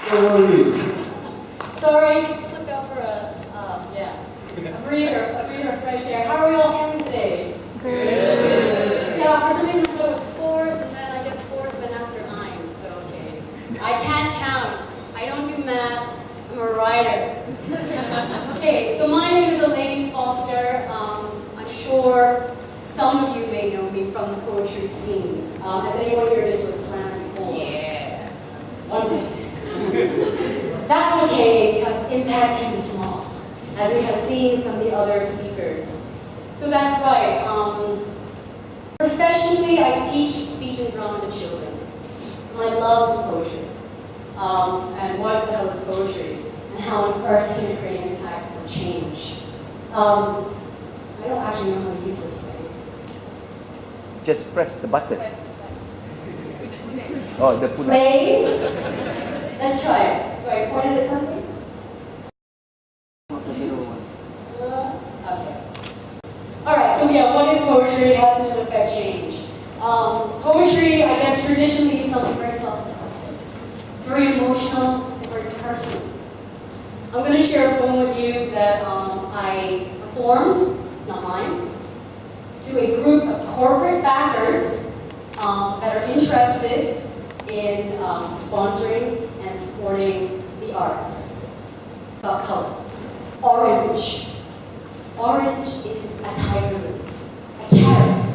How are you? Sorry, just slipped out for us. Yeah. A breather of fresh air. How are we all feeling today? Good. Yeah, for some reason I thought it was fourth, and then I guess fourth, but after 9, so okay. I can't count. I don't do math. I'm a writer. Okay, so my name is Elaine Foster. I'm sure some of you may know me from the poetry scene. Has anyone here been to a slam before? Yeah. One person. That's okay, because impacts can be small, as we have seen from the other speakers. So that's right. Professionally, I teach speech and drama to children. My love is poetry. And what the hell is poetry? And how on earth can it create impact or change? I don't actually know how to use this thing. Just press the button. Oh, the pull. Play. Let's try it. Do I point it at something? Okay. Alright, so yeah, what is poetry? How can it affect change? Poetry, I guess, traditionally is something very self-reflective. It's very emotional, it's very personal. I'm going to share a poem with you that I performed, it's not mine, to a group of corporate backers that are interested in sponsoring and supporting the arts. About color. Orange. Orange is a tiger leaf, a carrot,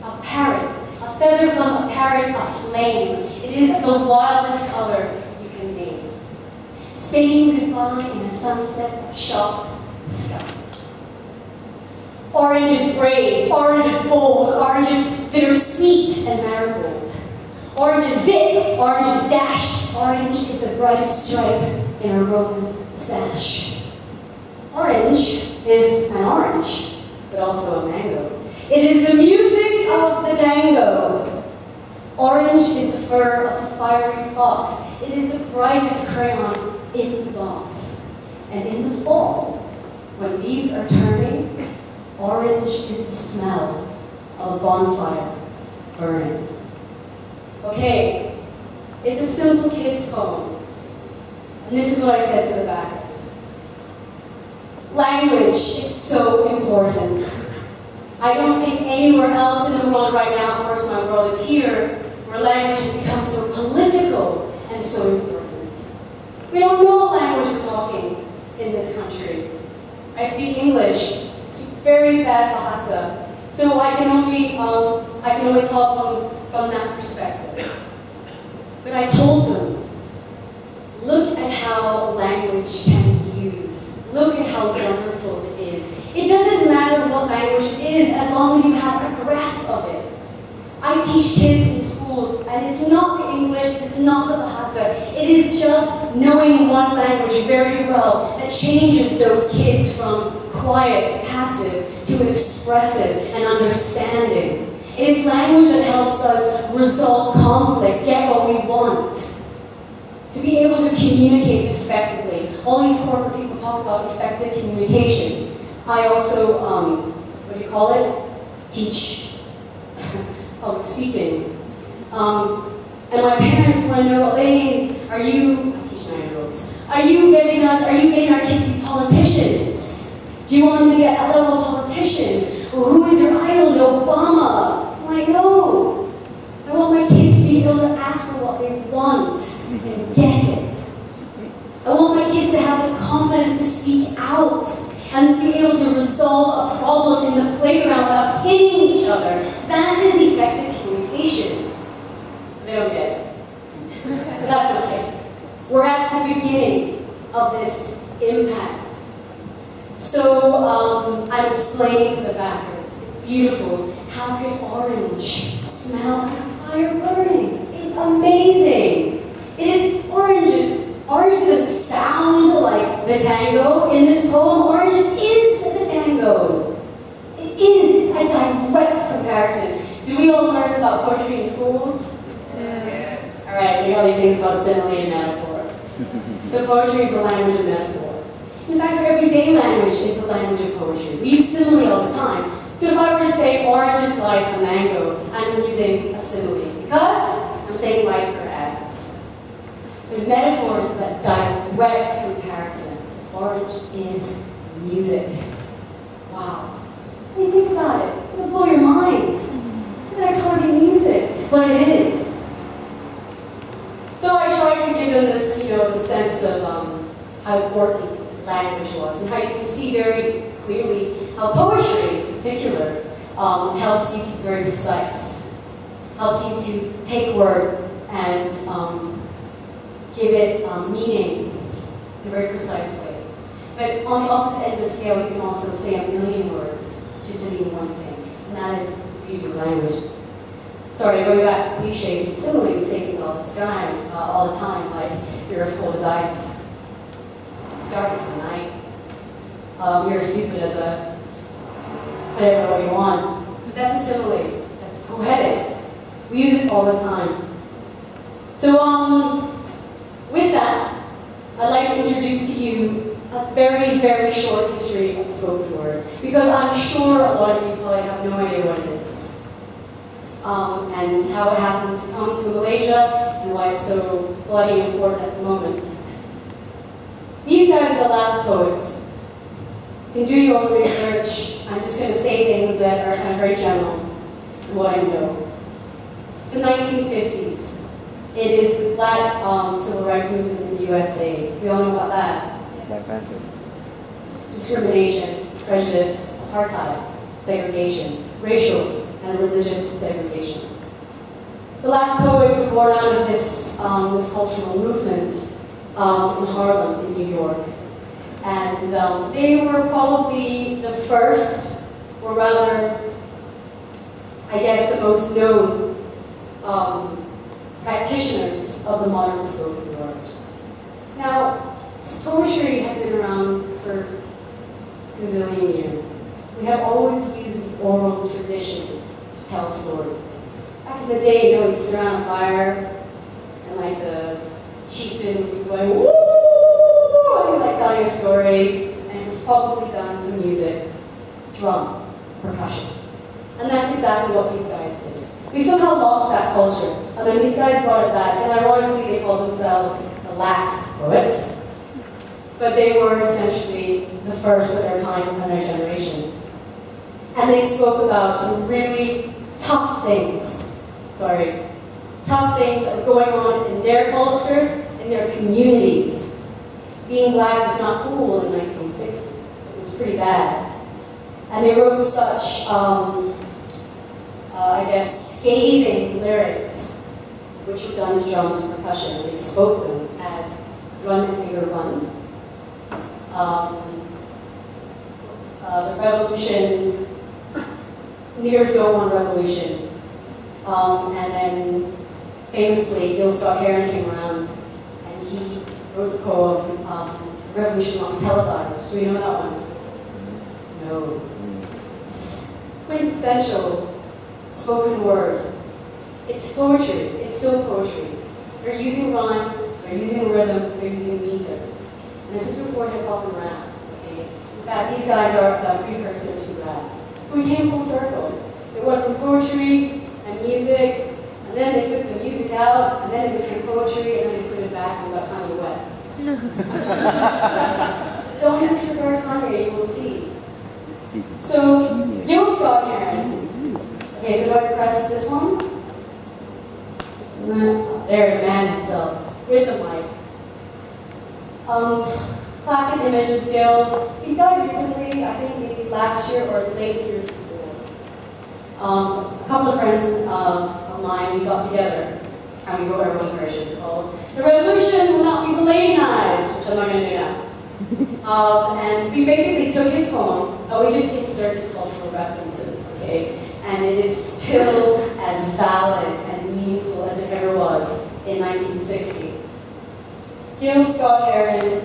a parrot, a feather from a parrot, a flame. It is the wildest color you can name. Saying goodbye in a sunset that shocks the sky. Orange is brave, orange is bold, orange is bittersweet and marigold. Orange is zip, orange is dash, orange is the brightest stripe in a Roman sash. Orange is an orange, but also a mango. It is the music of the tango. Orange is the fur of the fiery fox. It is the brightest crayon in the box. And in the fall, when leaves are turning, orange is the smell of a bonfire burning. Okay, it's a simple kid's poem. And this is what I said to the backers. Language is so important. I don't think anywhere else in the world right now, of course my world is here, where language has become so political and so important. We don't know what language we're talking in this country. I speak English. I speak very bad Bahasa. So I can only talk from that perspective. But I told them, look at how language can be used. Look at how wonderful it is. It doesn't matter what language it is as long as you have a grasp of it. I teach kids in schools, and it's not the English, it's not the Bahasa. It is just knowing one language very well that changes those kids from quiet, passive, to expressive and understanding. It is language that helps us resolve conflict, get what we want, to be able to communicate effectively. All these corporate people talk about effective communication. I also, teach public speaking. And my parents want to know, Elaine, I teach 9-year-olds, are you getting our kids to be politicians? Do you want them to get a level politician? Or who is your idol? Is it Obama? I'm like, no. I want my kids to be able to ask for what they want and get it. I want my kids to have the confidence to speak out and be able to resolve a problem in the playground without hitting each other. That is effective communication. They don't get it. But that's okay. We're at the beginning of this impact. So I'm explaining to the backers, it's beautiful. How can orange smell like a fire burning? It's amazing. It is oranges. Orange doesn't sound like the tango in this poem. Orange is the tango. It is. It's a direct comparison. Do we all learn about poetry in schools? Yes. Alright, so you know these things about simile and metaphor. So poetry is the language of metaphor. In fact, our everyday language is the language of poetry. We use simile all the time. So if I were to say orange is like a mango, I'm using a simile because I'm saying like or as. But But metaphor is that direct comparison. Art is music. Wow. I mean, think about it. It's going to blow your mind. Look at that coloring music. But it is. So I tried to give them this, the sense of how important language was, and how you can see very clearly how poetry, in particular, helps you to be very precise, helps you to take words and give it meaning in a very precise way. But on the opposite end of the scale, you can also say a million words just to mean one thing, and that is the beauty of language. Sorry, going back to cliches and simile, we say things all the time, like, you're as cold as ice, it's dark as the night, you're as stupid as a whatever you want. But that's a simile, that's poetic. We use it all the time. So, with that, I'd like to introduce to you a very, very short history of spoken word, because I'm sure a lot of you probably have no idea what it is. And how it happened to come to Malaysia, and why it's so bloody important at the moment. These guys are the last poets. You can do your own research. I'm just going to say things that are kind of very general, and what I know. It's the 1950s. It is the Black Civil Rights Movement in the USA. We all know about that. Black Panther. Discrimination, prejudice, apartheid, segregation, racial and religious segregation. The last poets were born out of this cultural movement in Harlem, in New York. And they were probably the first, or rather, I guess the most known practitioners of the modern spoken word. Now, poetry has been around for a gazillion years. We have always used the oral tradition to tell stories. Back in the day, we'd sit around a fire, and like the chieftain would be going, woo, and he'd like telling a story, and it was probably done to music, drum, percussion. And that's exactly what these guys did. We somehow lost that culture, and then these guys brought it back, and ironically they called themselves the last poets, but they were essentially the first of their kind and their generation. And they spoke about some really tough things that were going on in their cultures, in their communities. Being black was not cool in the 1960s. It was pretty bad. And they wrote such, scathing lyrics, which were done to drums and percussion. They spoke them as Run Nigger Run. The revolution, niggers don't want revolution. And then famously, Gil Scott-Heron came around and he wrote the poem, Revolution Not Televised. Do you know that one? No. It's quintessential spoken word. It's poetry. It's still poetry. They're using rhyme, they're using rhythm, they're using meter. And this is before hip-hop and rap. Okay? In fact, these guys are the precursor to rap. So we came full circle. It went from poetry and music, and then they took the music out, and then it became poetry, and then they put it back and got Kanye West. Don't disregard Kanye, you will see. So, Gil Scott-Heron. Okay, so do I press this one? There, the man himself, with the mic. Classic image of Gil. He died recently, I think maybe last year or late the year before. A couple of friends of mine, we got together and we wrote our own version called The Revolution Will Not Be Malaysianized, which I'm not going to do now. And we basically took his poem, and we just inserted cultural references, okay? And it is still as valid and meaningful as it ever was in 1960. Gil Scott-Heron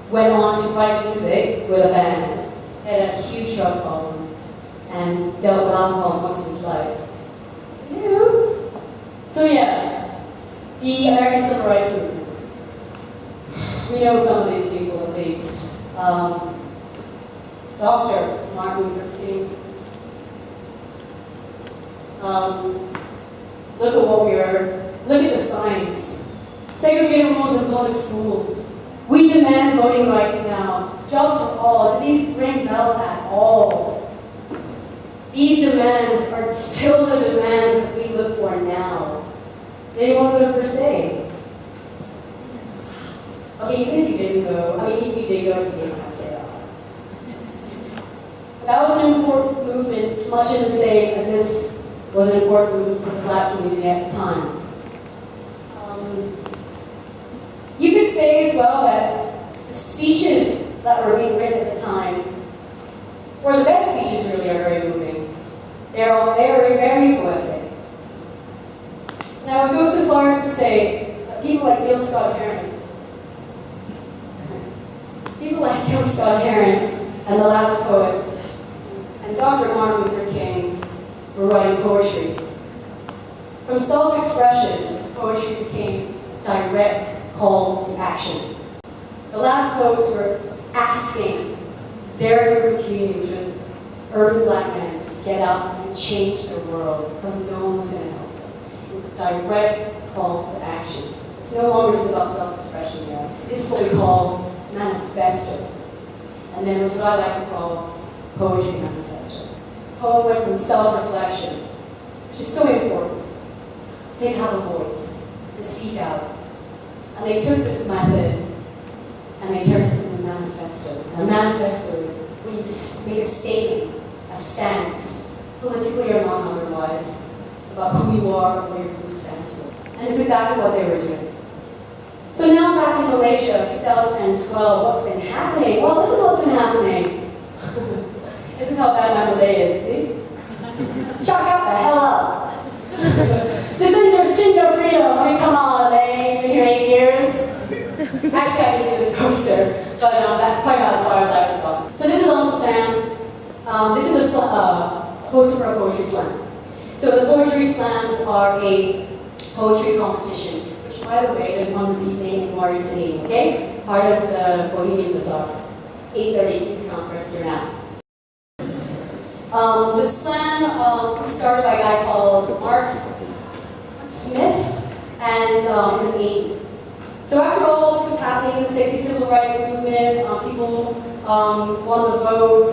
went on to write music with a band, had a huge drug problem, and dealt with alcohol most of his life. Yeah. So yeah, the American Civil Rights Movement. We know some of these people at least. Dr. Martin Luther King. Look at what we are Look at the signs. Segregated rules in public schools. We demand voting rights now. Jobs for all. Do these ring bells at all? These demands are still the demands that we look for now. Did anyone go to per se? Okay, even if you didn't go, if you did go, you didn't have to say that. That was an important movement, much in the same as this was an important movement for the Black community at the time. You could say as well that the speeches that were being written at the time were the best speeches, really, are very moving. They're all very, very poetic. Now, I would go so far as to say that people like Gil Scott-Heron and the last poets, and Dr. Martin Luther King were writing poetry. From self-expression, poetry became direct call to action. The last poets were asking their group community, which was urban Black men, to get up and change the world because no one was going to help them. It was direct call to action. It's no longer just about self-expression now. This is what we call Manifesto. And then it's what I like to call Poetry Manifesto. Poem went from self-reflection, which is so important, to have a voice, to speak out. And they took this method and they turned it into a manifesto. And a manifesto is when you make a statement, a stance, politically or not otherwise, about who you are or what your group stands for. And it's exactly what they were doing. So now back in Malaysia, 2012, what's been happening? Well, this is what's been happening. This is how bad my Malay is, see? Chalk out the hell up. This isn't just Chinto freedom. I mean, come on, Elaine, been here 8 years. Actually, I didn't do this poster, but that's probably about as far as I've gone. So this is Uncle Sam. This is a poster for a poetry slam. So the poetry slams are a poetry competition, which, by the way, there's one this evening in Wari City, okay? Part of the Bohemian Bazaar. 8:30 East Conference, you're now. The slam was started by a guy called Mark Smith, and in the 80s. So after all this was happening in the 60s civil rights movement, people won the vote,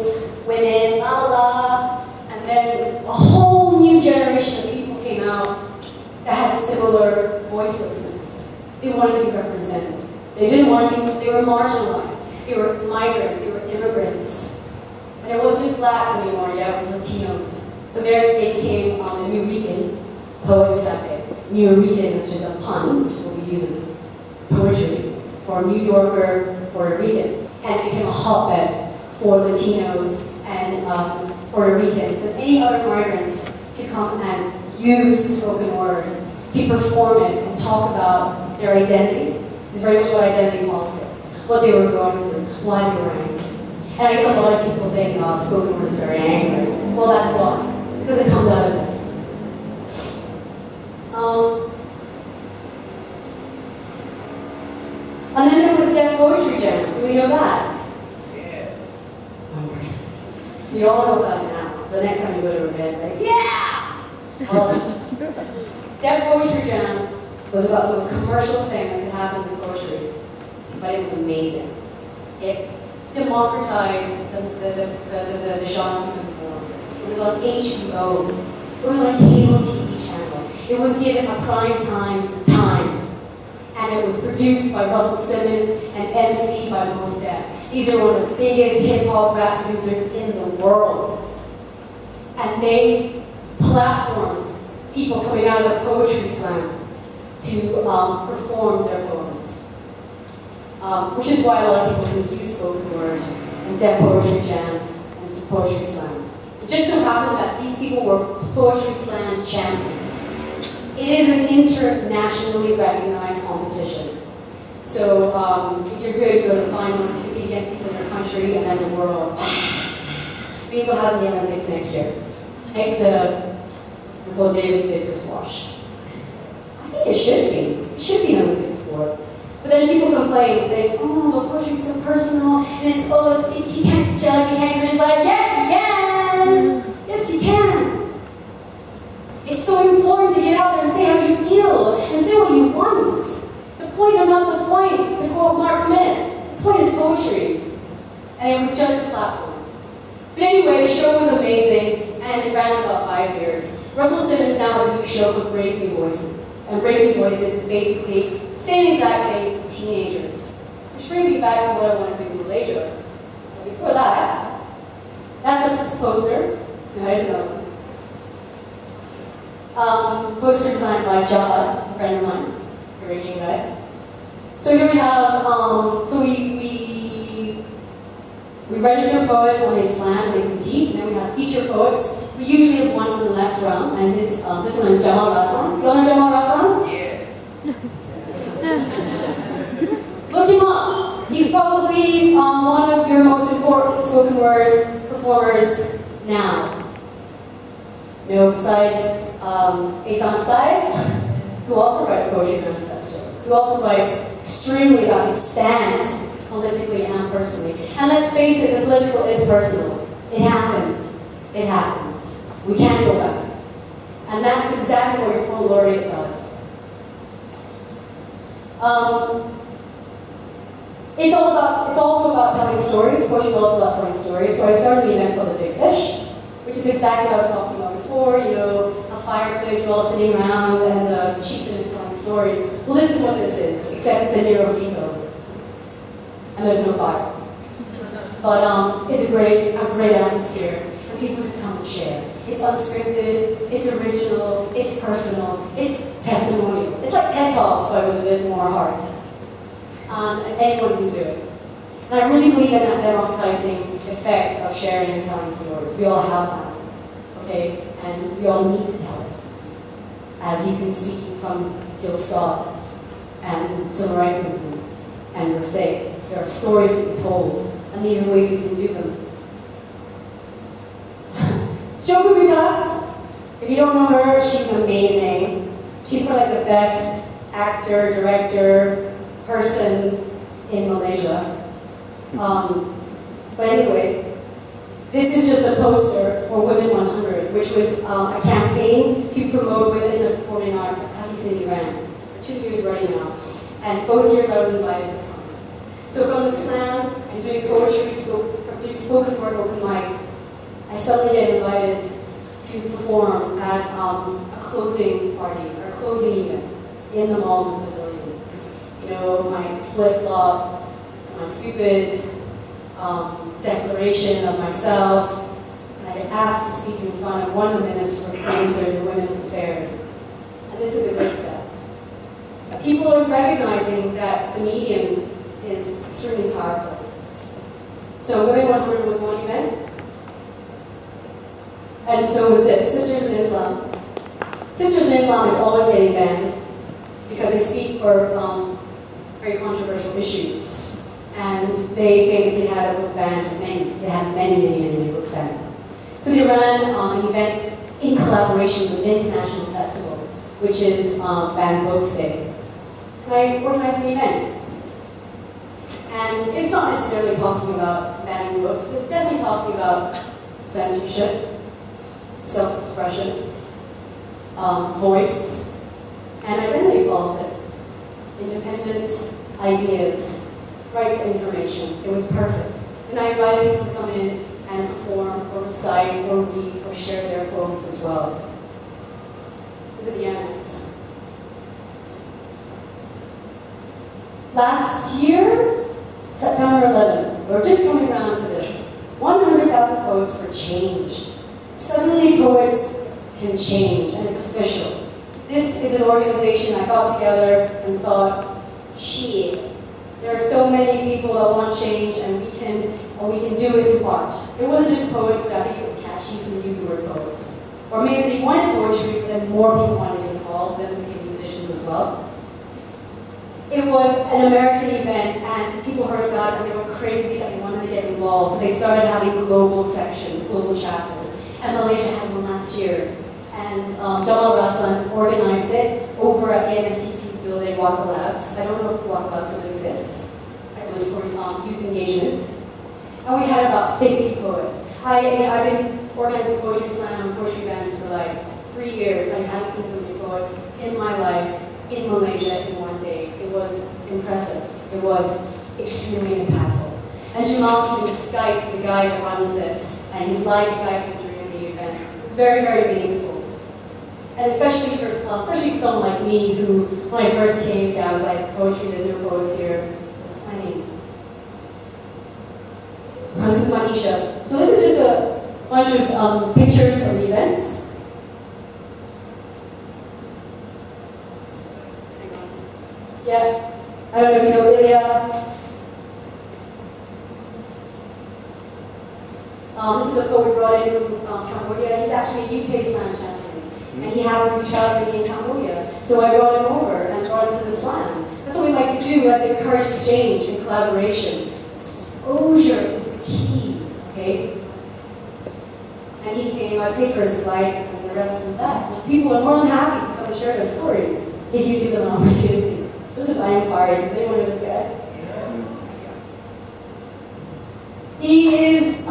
women, la la la, and then a whole new generation of people came out that had similar voicelessness. They wanted to be represented. They didn't want to be, they were marginalized. They were migrants, they were immigrants. And it wasn't just Blacks anymore, yeah, it was Latinos. So there they became the New Rican Poets Cafe. New Rican, which is a pun, which is what we use in poetry, for New Yorker, Puerto Rican. And it became a hotbed for Latinos and Puerto Ricans and any other migrants to come and use the spoken word, to perform it and talk about their identity. It's very much about identity politics, what they were going through, why they were angry. And I guess a lot of people think, spoken word is very angry. Well, that's why, because it comes out of this. And then there was Deaf Poetry Jam. Do we know that? Yeah. We all know about it now. So next time you go to an event, like, yeah! Deaf Poetry Jam was about the most commercial thing that could happen to poetry, but it was amazing. It democratized the genre we could perform. It was on HBO. It was on a cable TV channel. It was given a prime time. And it was produced by Russell Simmons and MC by Mos Def. These are one of the biggest hip-hop rap producers in the world. And they platformed people coming out of the poetry slam to perform their poems. Which is why a lot of people confuse spoken word and Deaf Poetry Jam and Poetry Slam. It just so happened that these people were Poetry Slam champions. It is an internationally recognized competition. So if you're good, you go to the finals, you compete against people in your country and then the world. Maybe we'll have the Olympics next year. Thanks to Nicole Davis did for squash. I think it should be. It should be an Olympic sport. But then people complain, saying, oh, but poetry's so personal, and it's, if you can't judge, you can't criticize. Yes, you can! Yes, you can! It's so important to get out there and say how you feel. political, and say what you want. The points are not the point, to quote Mark Smith. The point is poetry. And it was just a platform. But anyway, the show was amazing, and it ran for about 5 years. Russell Simmons now has a new show called Brave New Voices. And Brave New Voices is basically the same exact thing for teenagers. Which brings me back to what I want to do in Malaysia. But before that, that's a poster. No, there's another one. Poster designed by Java, a friend of mine, a radio guy. So here we have, so we register poets and they slam, they compete, and then we have feature poets. We usually have one from the next round, and this one is Jamal Rassan. You all know Jamal Rassan? Yes. Look him up. He's probably one of your most important spoken word performers now. You know, besides Asan Syed, who also writes poetry manifesto, who also writes extremely about his stance politically and personally. And let's face it, the political is personal. It happens. It happens. We can't go back. And that's exactly what your poet laureate does. It's also about telling stories. Poetry is also about telling stories. So I started the event called The Big Fish, which is exactly what I was talking about before. You know, a fireplace, we're all sitting around, and the chieftain is telling stories. Well, this is what this is, except it's a Neurofico. And there's no fire. But it's a great atmosphere, and people just come and share. It's unscripted, it's original, it's personal, it's testimonial. It's like TED Talks, but with a bit more heart. And anyone can do it. And I really believe in that democratizing effect of sharing and telling stories. We all have that, okay? And we all need to tell it. As you can see from Gil Scott and civil rights movement and Mercedes. There are stories to be told, and these are ways we can do them. Joko Butas, if you don't know her, she's amazing. She's probably like the best actor, director, person in Malaysia. But anyway, this is just a poster for Women 100, which was a campaign to promote women in the performing arts that Kaki City ran for 2 years running now. And both years I was invited to come. So from the slam and doing poetry, from doing spoken word open mic, I suddenly get invited to perform at a closing party, or a closing event, in the Malden Pavilion. You know, my flip-flop, my stupid declaration of myself, and I get asked to speak in front of one of the ministers for producers and women's affairs. And this is a great step. People are recognizing that the medium is extremely powerful. So Women 100 was one event, and so was this, Sisters in Islam. Sisters in Islam is always getting banned because they speak for very controversial issues. And they famously had a book banned, they had many books banned. So they ran an event in collaboration with the International Festival, which is Banned Books Day. And I organized an event. And it's not necessarily talking about banning books, but it's definitely talking about censorship, self-expression, voice, and identity politics, independence, ideas, right to information. It was perfect. And I invited people to come in and perform, or recite, or read, or share their poems as well. It was at the annex. Last year, September 11th, we're just coming around to this. 100,000 poets for change. Suddenly poets can change, and it's official. This is an organization I got together and thought, shit, there are so many people that want change, and we can do it through art. It wasn't just poets, but I think it was catchy, so we used the word poets. Or maybe they wanted poetry, but then more people wanted to get involved, so then became musicians as well. It was an American event, and people heard about it, and they were crazy that they wanted to get involved. So they started having global sections, global chapters. And Malaysia had one last year. And Jamal Rassan organized it over at the NSTP's building, Waka Labs. I don't know if Waka Labs still exists. It was for youth engagement. And we had about 50 poets. I've been organizing poetry slam and poetry events for like 3 years. I haven't seen so many poets in my life. in Malaysia in one day. It was impressive. It was extremely impactful. And Jamal even Skyped the guy that runs this, and he live Skyped him during the event. It was very, very meaningful. And especially for someone like me, who, when I first came, I was like, poetry, there's no poets here. There's plenty. This is Manisha. So this is just a bunch of pictures of the events. Yeah, I don't know if you know Ilya. This is a poet we brought in from Cambodia. He's actually a UK slam champion. And he happened to be shouting in Cambodia. So I brought him over and brought him to the slam. That's what we like to do. We like to encourage exchange and collaboration. Exposure is the key, okay? And he came, I paid for his flight, and the rest was that. People are more than happy to come and share their stories if you give them an opportunity. This is Elaine Foster. Does anyone know this guy? He is,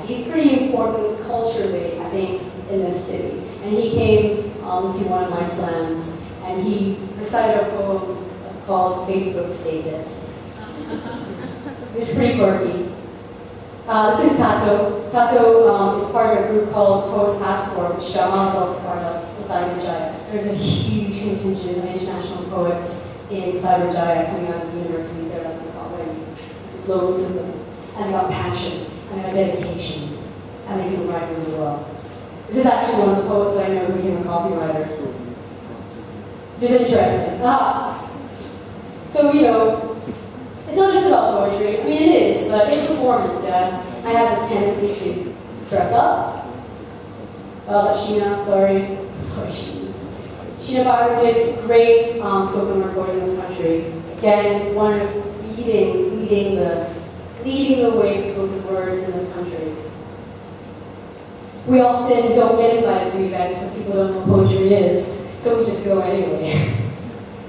he's pretty important culturally, I think, in this city. And he came to one of my slams, and he recited a poem called Facebook Status. It's pretty quirky. This is Tato. Tato is part of a group called Poets Passport, which Jamal is also part of in Cyberjaya. There's a huge contingent of international poets in Cyberjaya coming out of the universities there, like we call them. Loads of them. And they got passion, and they got dedication, and they can write really well. This is actually one of the poets that I know who became a copywriter. Which is interesting. So, you know, it's not just about poetry. I mean, it is, but it's performance, yeah. I have this tendency to dress up. Sorry, Sheena Bauer did great spoken word poetry in this country. Again, one of leading the way of spoken word in this country. We often don't get invited to events because people don't know what poetry is, so we just go anyway.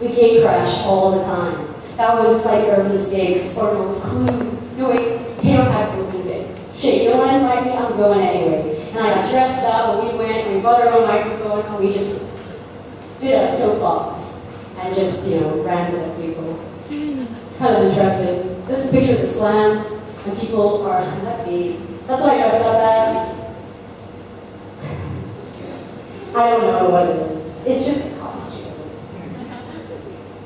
We gate crash all the time. That was like Urban Escapes, or no, it was Clue. No, wait, MPACT opening day. Shit, you don't want to invite me? I'm going anyway. And I got dressed up, and we went, and we brought our own microphone, and we just did a soapbox, and just, you know, ranted at people. It's kind of interesting. This is a picture of the slam, and people are, that's me. That's what I dressed up as. I don't know what it is. It's just a costume.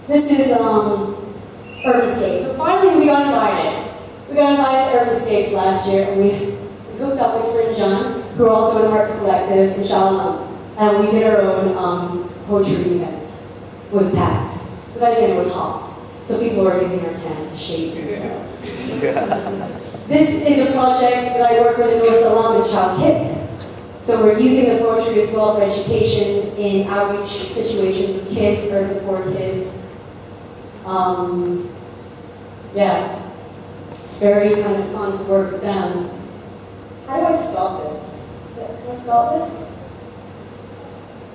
This is Urban Escapes. So finally we got invited. We got invited to Urban Escapes last year, and we hooked up with Frin John, who are also in Hearts Collective, inshallah. And we did our own poetry event. It was packed. But then again, it was hot. So people were using our tent to shade themselves. This is a project that I work with in Nur Salam and Child Kit. So we're using the poetry as well for education in outreach situations with kids, urban poor kids. It's very kind of fun to work with them. How do I stop this? Can I stop this?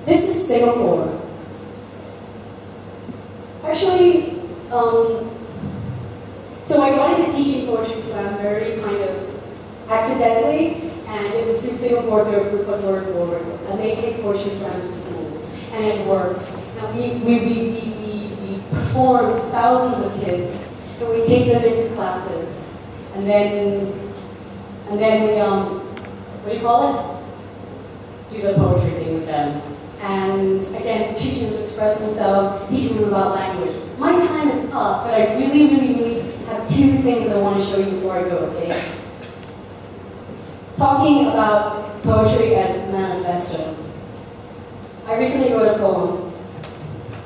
This is Singapore. Actually, so I got into teaching poetry slam very kind of accidentally. And it was through Singapore, through a group of Word Forward, and they take poetry slam to schools, and it works. And we performed thousands of kids, and we take them into classes, and then we what do you call it? Do the poetry thing with them, and again teaching them to express themselves, teaching them about language. My time is up, but I really have two things that I want to show you before I go. Okay. Talking about poetry as a manifesto. I recently wrote a poem,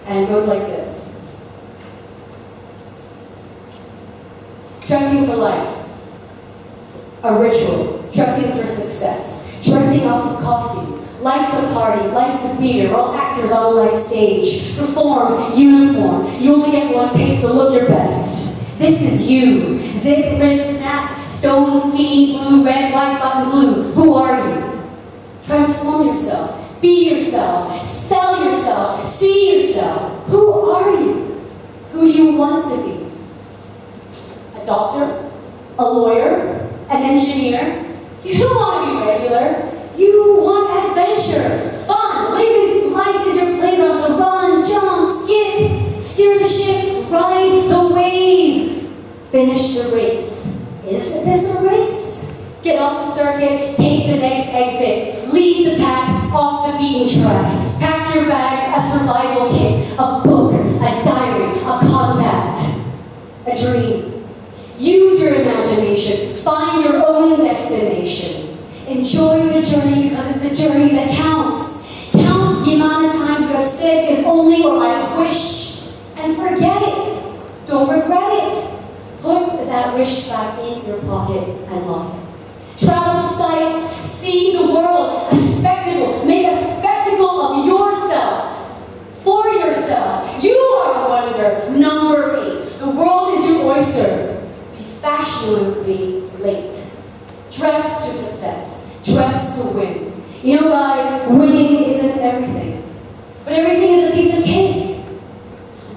and it goes like this. Dressing for life. A ritual. Dressing for success. Dressing up in costume. Life's a party. Life's a theater. All actors on a life stage. Perform. Uniform. You only get one take, so look your best. This is you. Zip, rip, snap, stone, skinny, blue, red, white, button, blue. Who are you? Transform yourself. Be yourself. Sell yourself. See yourself. Who are you? Who do you want to be? A doctor? A lawyer? An engineer? You don't want to be regular. You want adventure, fun. Life is your playground, so run, off the circuit, take the next exit. Lead the pack off the beaten track. Pack your bags, a survival kit, a book, a diary, a contact, a dream. Use your imagination. Find your own destination. Enjoy the journey because it's the journey that counts. Count the amount of times you have said, if only or I wish, and forget it. Don't regret it. Put that wish back in your pocket and lock it. Travel the sights, see the world, a spectacle. Make a spectacle of yourself, for yourself. You are the wonder. Number 8. The world is your oyster. Be fashionably late. Dress to success. Dress to win. You know, guys, winning isn't everything. But everything is a piece of cake.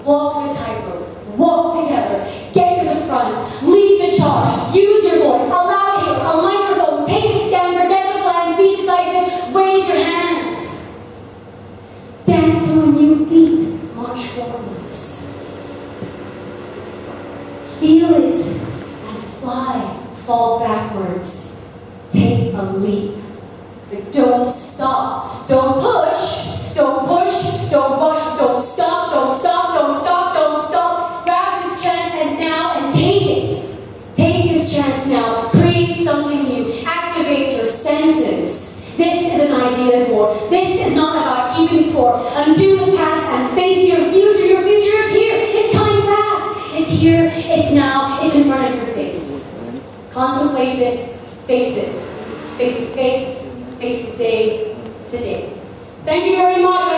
Walk the tightrope. Walk together. Get to the front. Lead the charge. Use your voice. A loud hit. A microphone. Take a stand. Forget the plan. Be decisive. Raise your hands. Dance to a new beat. March forwards. Feel it and fly. Fall backwards. Take a leap. But don't stop. Don't push. Don't push. Don't push. Don't stop. Don't stop. Don't stop. Don't stop. Grab this chance and now and take it. Take this chance now. Create something new. Activate your senses. This is an ideas war. This is not about keeping score. Undo the past and face your future. Your future is here. It's coming fast. It's here. It's now. It's in front of your face. Contemplate it. Face it. Face to face. Face it day to day. Thank you very much.